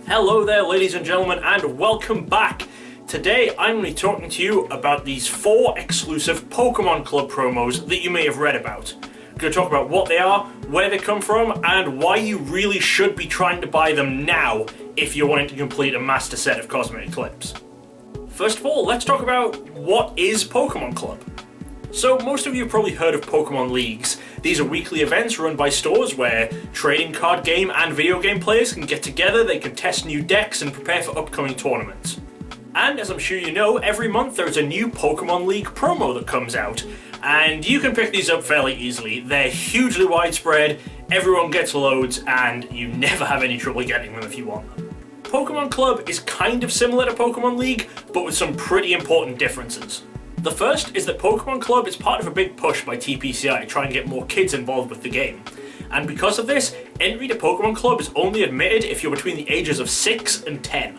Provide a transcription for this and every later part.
Hello there, ladies and gentlemen, and welcome back. Today I'm going to be talking to you about these 4 exclusive Pokémon Club promos that you may have read about. I'm going to talk about what they are, where they come from, and why you really should be trying to buy them now if you're wanting to complete a master set of Cosmic Eclipse. First of all, let's talk about what is Pokémon Club. So most of you have probably heard of Pokemon Leagues. These are weekly events run by stores where trading card game and video game players can get together, they can test new decks and prepare for upcoming tournaments. And as I'm sure you know, every month there's a new Pokemon League promo that comes out, and you can pick these up fairly easily. They're hugely widespread, everyone gets loads, and you never have any trouble getting them if you want them. Pokemon Club is kind of similar to Pokemon League, but with some pretty important differences. The first is that Pokémon Club is part of a big push by TPCI to try and get more kids involved with the game. And because of this, entry to Pokémon Club is only admitted if you're between the ages of 6 and 10.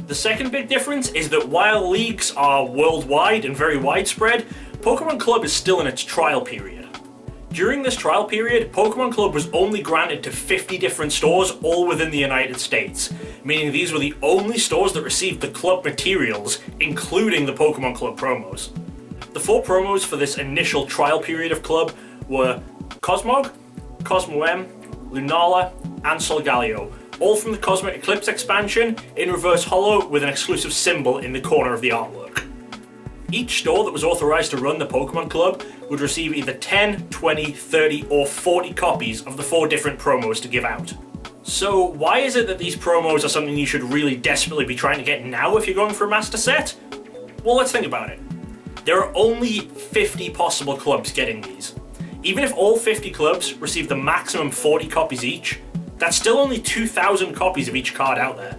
The second big difference is that while leagues are worldwide and very widespread, Pokémon Club is still in its trial period. During this trial period, Pokémon Club was only granted to 50 different stores all within the United States, meaning these were the only stores that received the club materials, including the Pokémon Club promos. The 4 promos for this initial trial period of Club were Cosmog, Cosmo-M, Lunala, and Solgaleo, all from the Cosmic Eclipse expansion in reverse holo with an exclusive symbol in the corner of the artwork. Each store that was authorized to run the Pokémon Club would receive either 10, 20, 30, or 40 copies of the 4 different promos to give out. So why is it that these promos are something you should really desperately be trying to get now if you're going for a master set? Well, let's think about it. There are only 50 possible clubs getting these. Even if all 50 clubs receive the maximum 40 copies each, that's still only 2,000 copies of each card out there.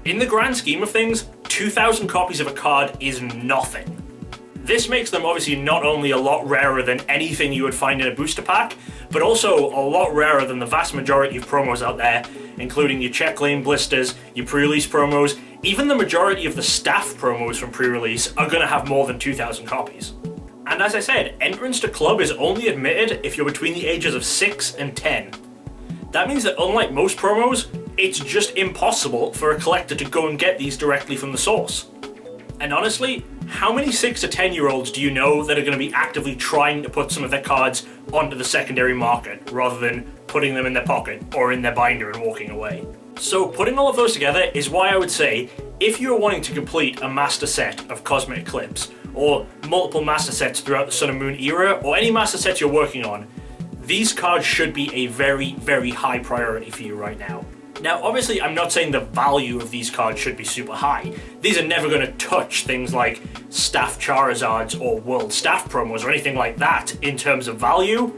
In the grand scheme of things, 2,000 copies of a card is nothing. This makes them obviously not only a lot rarer than anything you would find in a booster pack, but also a lot rarer than the vast majority of promos out there, including your check lane blisters, your pre-release promos. Even the majority of the staff promos from pre-release are going to have more than 2,000 copies. And as I said, entrance to Club is only admitted if you're between the ages of 6 and 10. That means that unlike most promos, it's just impossible for a collector to go and get these directly from the source. And honestly, how many 6 to 10 year olds do you know that are going to be actively trying to put some of their cards onto the secondary market rather than putting them in their pocket or in their binder and walking away? So putting all of those together is why I would say, if you're wanting to complete a master set of Cosmic Eclipse, or multiple master sets throughout the Sun and Moon era, or any master sets you're working on, these cards should be a very, very high priority for you right now. Now, obviously, I'm not saying the value of these cards should be super high. These are never going to touch things like Staff Charizards or World Staff promos or anything like that in terms of value.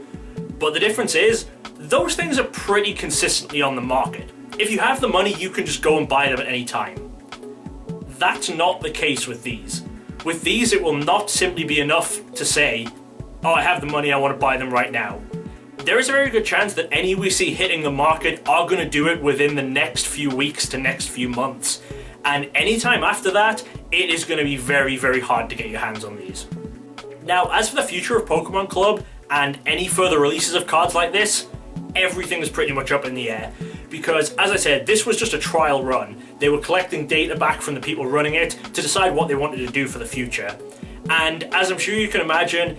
But the difference is, those things are pretty consistently on the market. If you have the money, you can just go and buy them at any time. That's not the case with these. With these, it will not simply be enough to say, oh, I have the money, I want to buy them right now. There is a very good chance that any we see hitting the market are going to do it within the next few weeks to next few months. And anytime after that, it is going to be very, very hard to get your hands on these. Now, as for the future of Pokemon Club and any further releases of cards like this, everything is pretty much up in the air. Because, as I said, this was just a trial run. They were collecting data back from the people running it to decide what they wanted to do for the future. And as I'm sure you can imagine,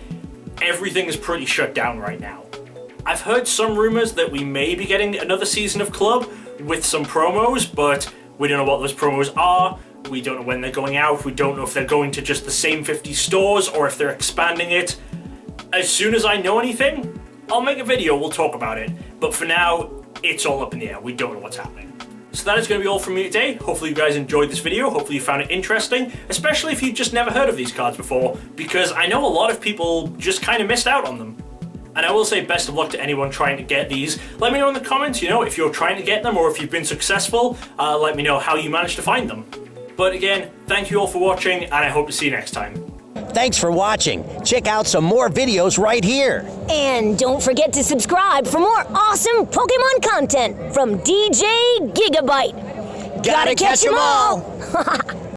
everything is pretty shut down right now. I've heard some rumors that we may be getting another season of Club with some promos, but we don't know what those promos are, we don't know when they're going out, we don't know if they're going to just the same 50 stores or if they're expanding it. As soon as I know anything, I'll make a video, we'll talk about it, but for now, it's all up in the air, we don't know what's happening. So that is going to be all from me today. Hopefully you guys enjoyed this video, hopefully you found it interesting, especially if you've just never heard of these cards before, because I know a lot of people just kind of missed out on them. And I will say best of luck to anyone trying to get these. Let me know in the comments, if you're trying to get them or if you've been successful. Let me know how you managed to find them. But again, thank you all for watching, and I hope to see you next time. Thanks for watching. Check out some more videos right here. And don't forget to subscribe for more awesome Pokemon content from DJ Gigabyte. Gotta catch 'em all!